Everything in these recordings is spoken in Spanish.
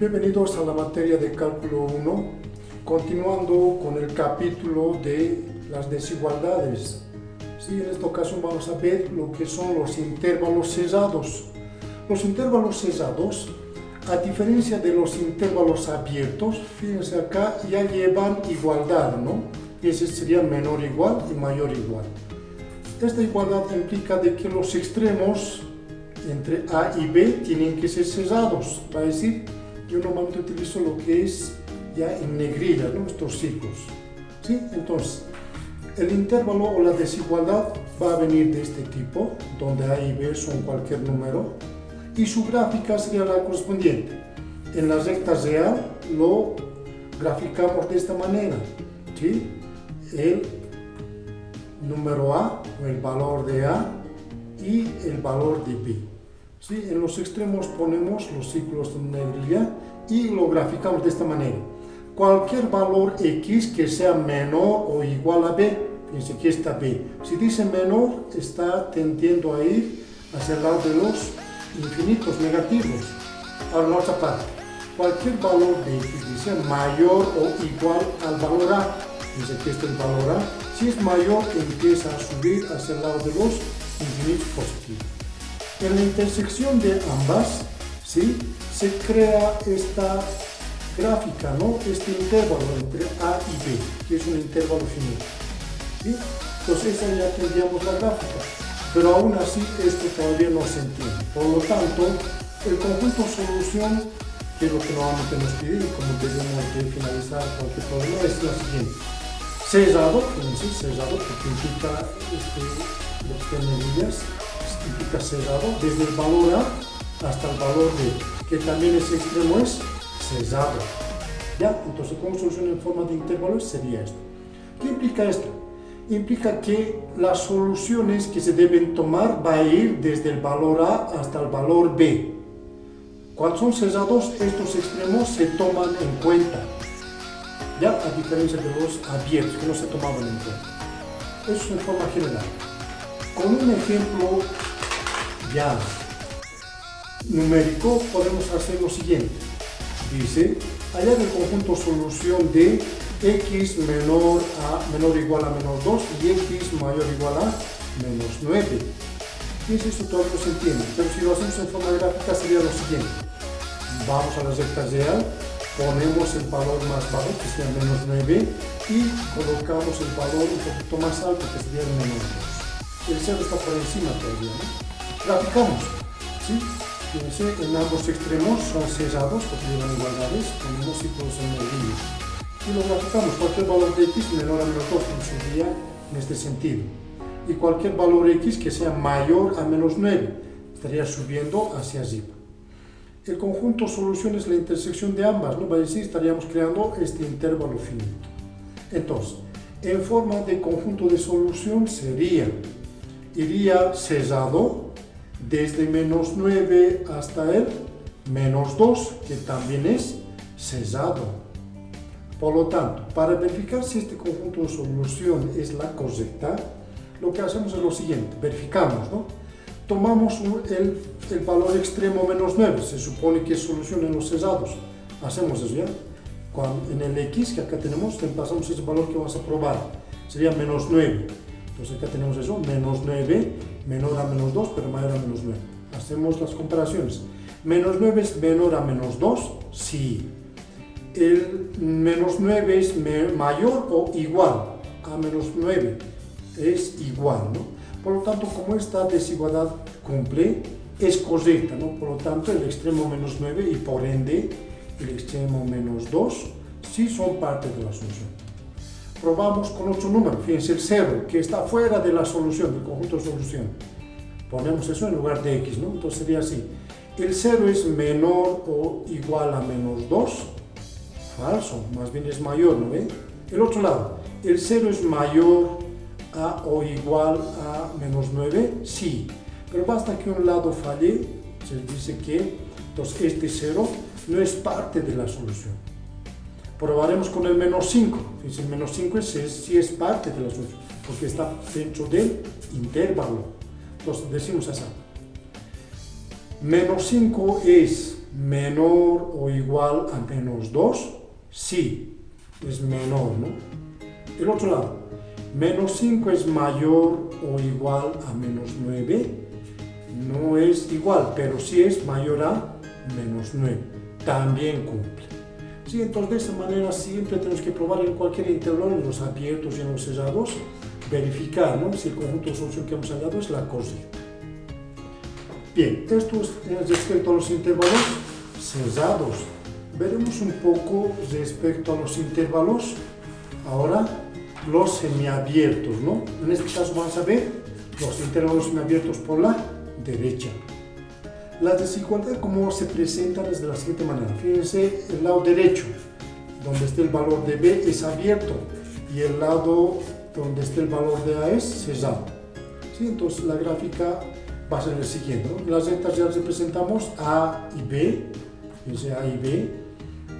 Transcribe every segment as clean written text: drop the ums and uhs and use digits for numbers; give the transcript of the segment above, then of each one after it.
Bienvenidos a la materia de cálculo 1, continuando con el capítulo de las desigualdades. Sí, en esta ocasión vamos a ver lo que son los intervalos cesados. Los intervalos cesados, a diferencia de los intervalos abiertos, fíjense acá, ya llevan igualdad, ¿no? Ese sería menor igual y mayor igual. Esta igualdad implica de que los extremos entre A y B tienen que ser cesados, va a decir, yo normalmente utilizo lo que es ya en negrilla, ¿no? Estos círculos. ¿Sí? Entonces, el intervalo o la desigualdad va a venir de este tipo, donde A y B son cualquier número, y su gráfica sería la correspondiente. En la recta real lo graficamos de esta manera, ¿sí? El número A, o el valor de A, y el valor de B. ¿Sí? En los extremos ponemos los círculos en negrilla y lo graficamos de esta manera. Cualquier valor X que sea menor o igual a B, fíjense que está B. Si dice menor, está tendiendo a ir hacia el lado de los infinitos negativos. Ahora la otra parte. Cualquier valor de X que sea mayor o igual al valor A, fíjense que este es el valor A. Si es mayor, empieza a subir hacia el lado de los infinitos positivos. En la intersección de ambas, ¿sí?, se crea esta gráfica, ¿no? Este intervalo entre A y B, que es un intervalo finito. ¿Sí? Entonces esa ya tendríamos la gráfica, pero aún así esto todavía no se entiende. Por lo tanto, el conjunto solución, que es lo que normalmente nos pide y como debemos de finalizar cualquier problema, es la siguiente. Cesado, fíjense, cesado, porque implica los tenerillas, implica cesado desde el valor A hasta el valor B, que también ese extremo es cesado. ¿Ya? Entonces, como solución en forma de intervalos sería esto. ¿Qué implica esto? Implica que las soluciones que se deben tomar va a ir desde el valor A hasta el valor B. Cuando son cesados, estos extremos se toman en cuenta, ya, a diferencia de los abiertos, que no se tomaban en cuenta. Eso es en forma general. Con un ejemplo ya numérico podemos hacer lo siguiente. Dice, hallar el conjunto solución de x menor o igual a menos 2 y x mayor o igual a menos 9. Fíjense, esto todavía no se entiende, pero si lo hacemos en forma gráfica sería lo siguiente. Vamos a la recta real, ponemos el valor más bajo, que sería menos 9, y colocamos el valor un poquito más alto, que sería el menos 2. El 0 está por encima todavía, ¿no? Graficamos, ¿sí? Fíjense, en ambos extremos son cesados, porque llevan igualdades, ponemos círculos en negrilla. Y lo graficamos, cualquier valor de x menor a menos 2, sería en este sentido. Y cualquier valor x que sea mayor a menos 9, estaría subiendo hacia arriba. El conjunto solución es la intersección de ambas, ¿no? Va a decir, estaríamos creando este intervalo finito. Entonces, en forma de conjunto de solución iría cesado desde menos 9 hasta el menos 2, que también es cesado. Por lo tanto, para verificar si este conjunto de solución es la correcta, lo que hacemos es lo siguiente, verificamos, ¿no? Tomamos el valor extremo menos 9, se supone que es solución en los cesados. Hacemos eso ya. En el x que acá tenemos, pasamos ese valor que vamos a probar. Sería menos 9. Entonces acá tenemos eso, menos 9, menor a menos 2, pero mayor a menos 9. Hacemos las comparaciones. Menos 9 es menor a menos 2, sí. El menos 9 es mayor o igual a menos 9. Es igual, ¿no? Por lo tanto, como esta desigualdad cumple, es correcta, ¿no? Por lo tanto, el extremo menos 9 y por ende el extremo menos 2 sí son parte de la solución. Probamos con otro número, fíjense el 0, que está fuera de la solución, del conjunto de solución. Ponemos eso en lugar de x, ¿no? Entonces sería así. El 0 es menor o igual a menos 2. Falso, más bien es mayor, ¿no ve? El otro lado, el 0 es mayor a o igual a menos 9, sí. Pero basta que un lado falle, se dice que entonces este 0 no es parte de la solución. Probaremos con el menos 5. Fíjense, el menos 5 sí es parte de la solución, porque está dentro del intervalo. Entonces decimos así. Menos 5 es menor o igual a menos 2? Sí, es menor, ¿no? El otro lado, menos 5 es mayor o igual a menos 9. No es igual, pero sí es mayor a menos 9. También cumple. Sí, entonces de esa manera siempre tenemos que probar en cualquier intervalo, en los abiertos y en los cerrados, verificar, ¿no?, si el conjunto de solución que hemos hallado es la correcta. Bien, esto es respecto a los intervalos cerrados. Veremos un poco respecto a los intervalos, ahora los semiabiertos, ¿no? En este caso vamos a ver los intervalos semiabiertos por la derecha. La desigualdad como se presenta es de la siguiente manera. Fíjense, el lado derecho, donde está el valor de B, es abierto, y el lado donde está el valor de A es cerrado. ¿Sí? Entonces la gráfica va a ser el siguiente, ¿no? Las rectas ya representamos A y B, fíjense, A y B,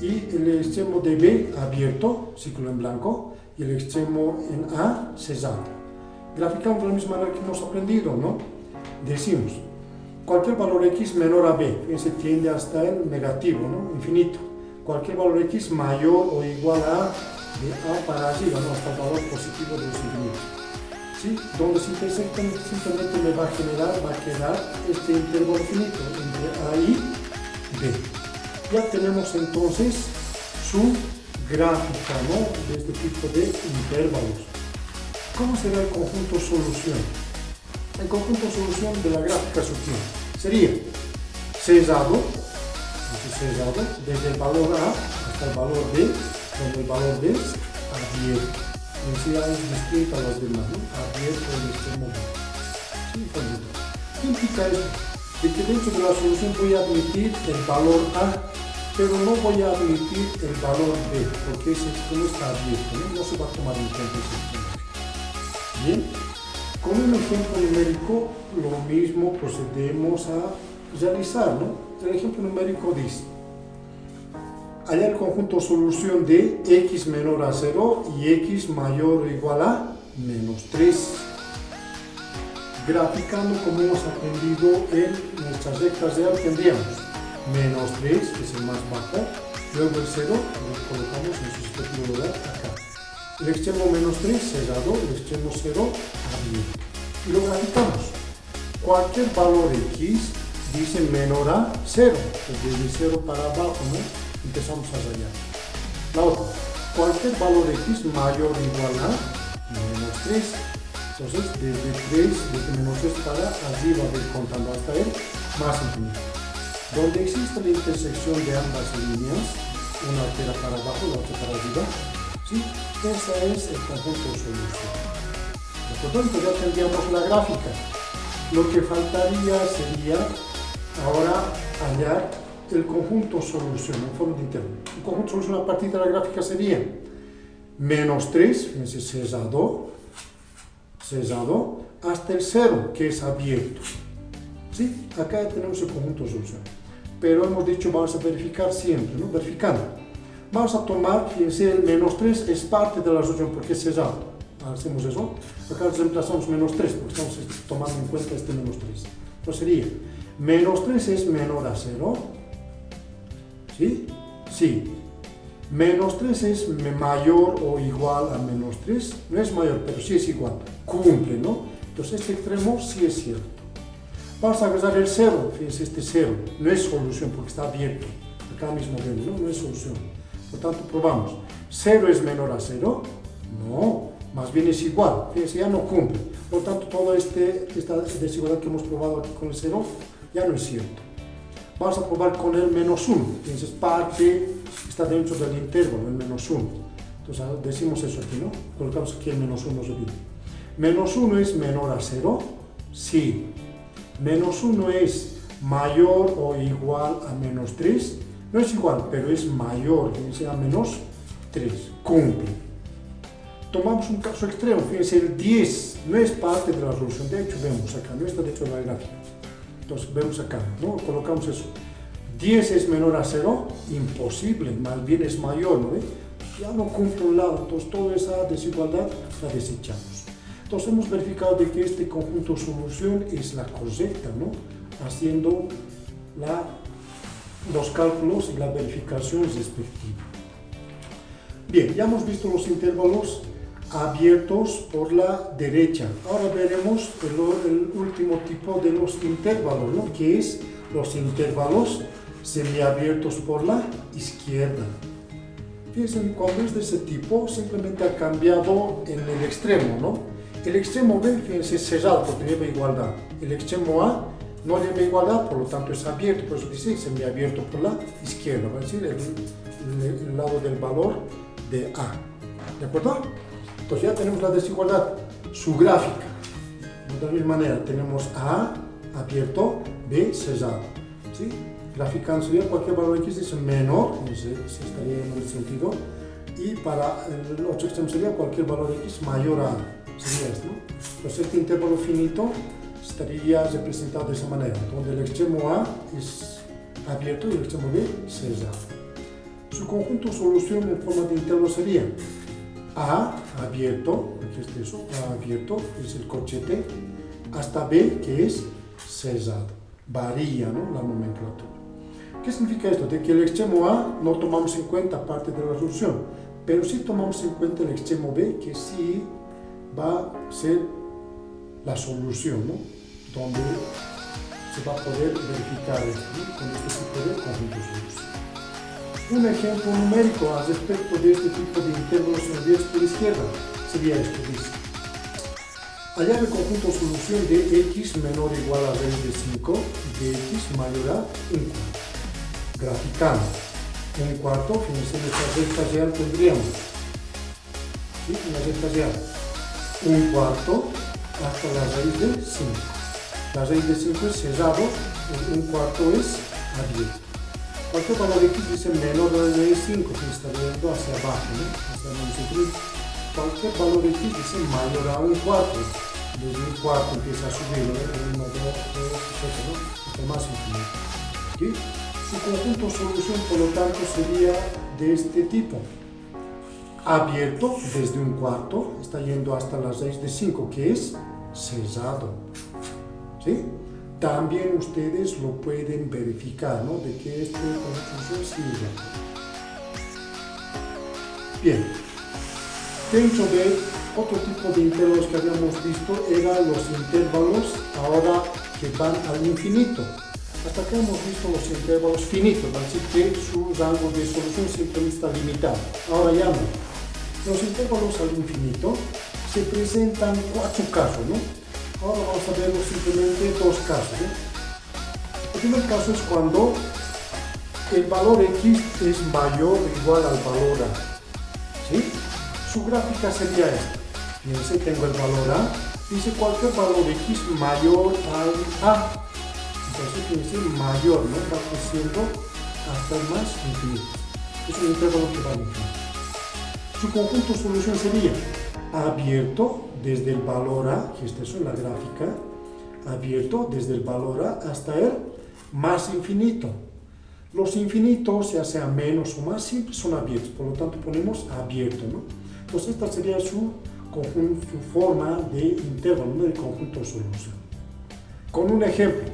y el extremo de B abierto, círculo en blanco, y el extremo en A cerrado. Graficamos de la misma manera que hemos aprendido, ¿no? Decimos, cualquier valor x menor a b, fíjense, tiende hasta el negativo, ¿no?, infinito. Cualquier valor x mayor o igual a de a para arriba, ¿no?, hasta el valor positivo de los infinitos. ¿Sí? Donde se intersectan simplemente me va a quedar este intervalo finito entre a y b. Ya tenemos entonces su gráfica, ¿no?, de este tipo de intervalos. ¿Cómo será el conjunto solución? El conjunto solución de la gráfica sutil sería cerrado, desde el valor A hasta el valor B, donde el valor B es abierto. La densidad es distinta a las demás, ¿no? Abierto el extremo B. ¿Sí? ¿Qué implica esto? De que dentro de la solución voy a admitir el valor A, pero no voy a admitir el valor B, porque ese extremo está abierto, ¿no? No se va a tomar en cuenta ese extremo. Bien. Con un ejemplo numérico, lo mismo procedemos a realizar, ¿no? El ejemplo numérico dice, hallar el conjunto solución de x menor a 0 y x mayor o igual a menos 3. Graficando como hemos aprendido en nuestras rectas de A, tendríamos menos 3, que es el más bajo, luego el 0, lo colocamos en su respectivo lugar acá. El extremo menos 3 cerrado, el extremo 0 abierto. Y lo graficamos. Cualquier valor x dice menor a 0, desde 0 para abajo, ¿no?, empezamos a rayar. La otra, cualquier valor x mayor o igual a menos 3. Entonces, desde menos 3 para arriba, voy contando hasta el más infinito. Donde existe la intersección de ambas líneas, una queda para abajo, la otra para arriba, ¿sí? Ese es el conjunto de solución. ¿De acuerdo? Entonces ya tendríamos la gráfica. Lo que faltaría sería ahora hallar el conjunto solución en forma de intervalo. El conjunto solución a partir de la gráfica sería menos 3, fíjense, cerrado, hasta el 0, que es abierto. ¿Sí? Acá ya tenemos el conjunto de solución. Pero hemos dicho, vamos a verificar siempre, ¿no? Verificando. Vamos a tomar, fíjense, el menos 3 es parte de la solución porque es cerrado. Hacemos eso. Acá reemplazamos menos 3 porque estamos tomando en cuenta este menos 3. Entonces sería, menos 3 es menor a 0. ¿Sí? Sí. Menos 3 es mayor o igual a menos 3. No es mayor, pero sí es igual. Cumple, ¿no? Entonces este extremo sí es cierto. Vamos a agregar el 0. Fíjense, este 0 no es solución porque está abierto. Acá mismo vemos, ¿no? No es solución. Por tanto, probamos. 0 es menor a 0. No, más bien es igual. Fíjense, ya no cumple. Por tanto, toda esta desigualdad que hemos probado aquí con el 0 ya no es cierto. Vamos a probar con el menos 1. Fíjense, parte está dentro del intervalo, el menos 1. Entonces decimos eso aquí, ¿no? Colocamos aquí el menos 1, repito. Menos 1 es menor a 0. Sí. Menos 1 es mayor o igual a menos 3. No es igual, pero es mayor, fíjense, a menos 3. Cumple. Tomamos un caso extremo, fíjense, el 10 no es parte de la solución. De hecho, vemos acá, no está dentro de la gráfica. Entonces, vemos acá, ¿no? Colocamos eso. 10 es menor a 0, imposible, más bien es mayor, ¿no? Ya no cumple un lado, entonces toda esa desigualdad la desechamos. Entonces hemos verificado de que este conjunto de solución es la correcta, ¿no? Haciendo la los cálculos y la verificación respectiva. Bien, ya hemos visto los intervalos abiertos por la derecha. Ahora veremos el último tipo de los intervalos, ¿no? Que es los intervalos semiabiertos por la izquierda. Fíjense, cuando es de ese tipo, simplemente ha cambiado en el extremo, ¿no? El extremo B, fíjense, es cerrado porque lleva igualdad. El extremo A no lleva igualdad, por lo tanto es abierto, por eso dice semiabierto por la izquierda, va a decir el lado del valor de A. ¿De acuerdo? Entonces ya tenemos la desigualdad, su gráfica. De la misma manera, tenemos A abierto, B cerrado. ¿Sí? Graficando sería cualquier valor X es menor, se estaría en el sentido, y para el otro extremo sería cualquier valor X mayor a A. Sería esto, ¿no? Entonces este intervalo finito estaría representado de esa manera, donde el extremo A es abierto y el extremo B cerrado. Su conjunto solución en forma de intervalo sería A abierto, aquí está eso, A abierto, es el corchete, hasta B, que es cerrado. Varía, ¿no?, la nomenclatura. ¿Qué significa esto? De que el extremo A no tomamos en cuenta parte de la solución, pero sí tomamos en cuenta el extremo B, que sí va a ser la solución, ¿no?, donde se va a poder verificar esto, ¿no?, con este tipo de conjunto solución. Un ejemplo numérico al respecto de este tipo de intervalos abiertos por la izquierda sería esto, dice: hallar el conjunto solución de x menor o igual a raíz de 5 de x mayor a 1 cuarto. Graficando. Un cuarto, fíjense, en esta recta real tendríamos, ¿sí?, en la recta real, un cuarto hasta la raíz de 5. La raíz de 5 es cerrado, un cuarto es abierto. Cualquier valor x dice menor a la raíz de 5, que está yendo hacia abajo, ¿no?, hacia el infinito. Cualquier valor x dice mayor a un cuarto. Desde un cuarto empieza a subir, ¿no?, el 1, 2, 3, etc., ¿no?, hasta más infinito. ¿Sí? Su conjunto solución, por lo tanto, sería de este tipo: abierto desde un cuarto, está yendo hasta la raíz de 5, que es cerrado. ¿Sí? También ustedes lo pueden verificar, ¿no?, de que este conjunto solución sirve. Bien, dentro de otro tipo de intervalos que habíamos visto eran los intervalos ahora que van al infinito. Hasta acá hemos visto los intervalos finitos, así que su rango de solución siempre está limitado. Ahora ya no. Los intervalos al infinito se presentan 4 casos, ¿no? Ahora vamos a ver simplemente 2 casos, ¿no? El primer caso es cuando el valor x es mayor o igual al valor a. ¿Sí? Su gráfica sería esta. Fíjense, tengo el valor a, dice cualquier valor x mayor al a. Entonces, fíjense, mayor, ¿no?, va creciendo hasta el más infinito. Es un intervalo que va al infinito. Su conjunto solución sería abierto desde el valor a, que está eso en la gráfica, abierto desde el valor a hasta el más infinito. Los infinitos, ya sea menos o más, siempre son abiertos, por lo tanto ponemos abierto, ¿no? Entonces esta sería su forma de intervalo, ¿no?, del conjunto solución. Con un ejemplo,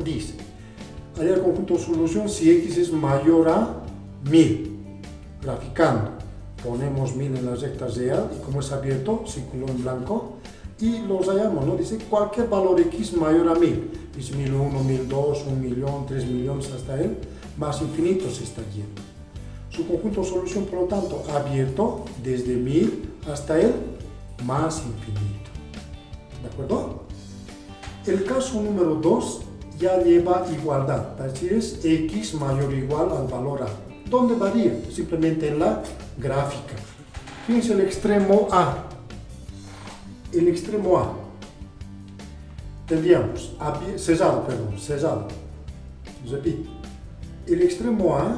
dice: hallar el conjunto solución si x es mayor a 1000. Graficando, ponemos 1000 en la recta real y como es abierto, círculo en blanco, y los hallamos, ¿no? Dice cualquier valor x mayor a 1000. Dice 1001, 1002, 1.000.000, 3 millones, hasta el más infinito se está yendo. Su conjunto solución, por lo tanto, abierto desde 1000 hasta el más infinito. ¿De acuerdo? El caso número 2 ya lleva igualdad, es decir, es x mayor o igual al valor a. ¿Dónde varía? Simplemente en la gráfica. Fíjense el extremo A. El extremo A. Tendríamos cerrado. Repito. El extremo A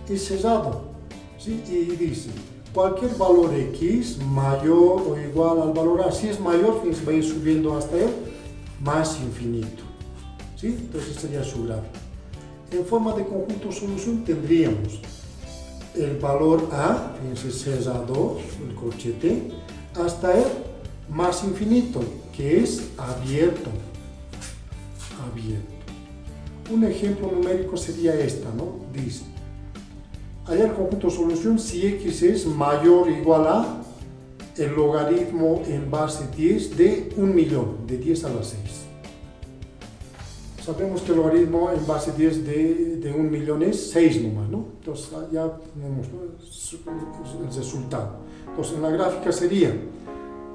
es cerrado. ¿Sí? Y dice cualquier valor x mayor o igual al valor a. Si es mayor, fíjense, va a ir subiendo hasta el más infinito. ¿Sí? Entonces sería su gráfico. En forma de conjunto solución tendríamos el valor a, fíjense, cerrado, el corchete, hasta el más infinito, que es abierto. Un ejemplo numérico sería esta, ¿no? Dice, hallar conjunto solución si x es mayor o igual a el logaritmo en base 10 de 1.000.000, de 10 a la 6. Sabemos que el logaritmo en base 10 de 1.000.000 es 6 nomás, ¿no? Entonces ya tenemos, ¿no?, el resultado. Entonces en la gráfica sería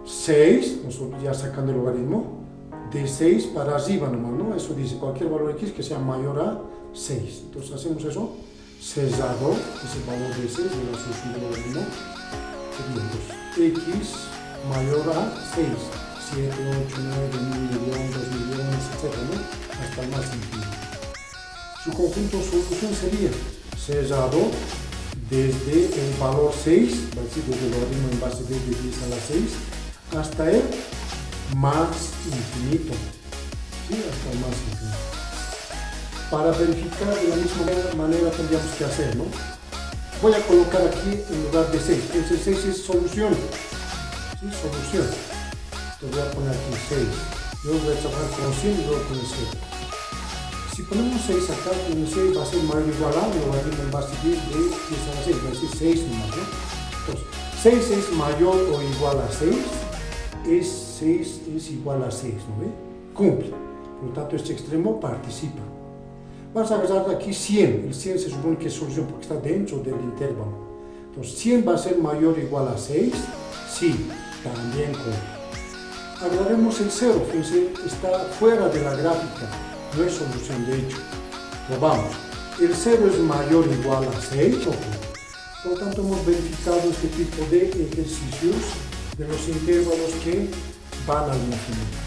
6, ya sacando el logaritmo, de 6 para arriba nomás, ¿no? Eso dice cualquier valor x que sea mayor a 6. Entonces hacemos eso, cesado, es el valor de 6 de la solución del logaritmo. Sería x mayor a 6, 7, 8, 9, 1.000.000, 2.000.000, etc., ¿no?, hasta el más infinito. Su conjunto de solución sería cesado desde el valor 6, desde el logaritmo en base de 10 a la 6, hasta el más infinito, ¿sí? Hasta el más infinito. Para verificar de la misma manera tendríamos que hacer, ¿no? Voy a colocar aquí en lugar de 6, entonces 6 es solución, ¿sí? Solución. Entonces voy a poner aquí 6, luego voy a trabajar con 100 y luego con el 0. Si ponemos 6 acá, con el 6 va a ser mayor o igual a el logaritmo en base 10 de 10 a la 6, va a decir 6 nomás, ¿no? Entonces, 6 es mayor o igual a 6, 6 es igual a 6, ¿no ve? Cumple. Por lo tanto, este extremo participa. Vamos a agarrar aquí 100. El 100 se supone que es solución porque está dentro del intervalo. Entonces, 100 va a ser mayor o igual a 6. Sí, también cumple. Agarraremos el 0. Fíjense, está fuera de la gráfica. No es solución, de hecho. Probamos. El 0 es mayor o igual a 6. ¿O no? Por lo tanto, hemos verificado este tipo de ejercicios de los intervalos que van al infinito.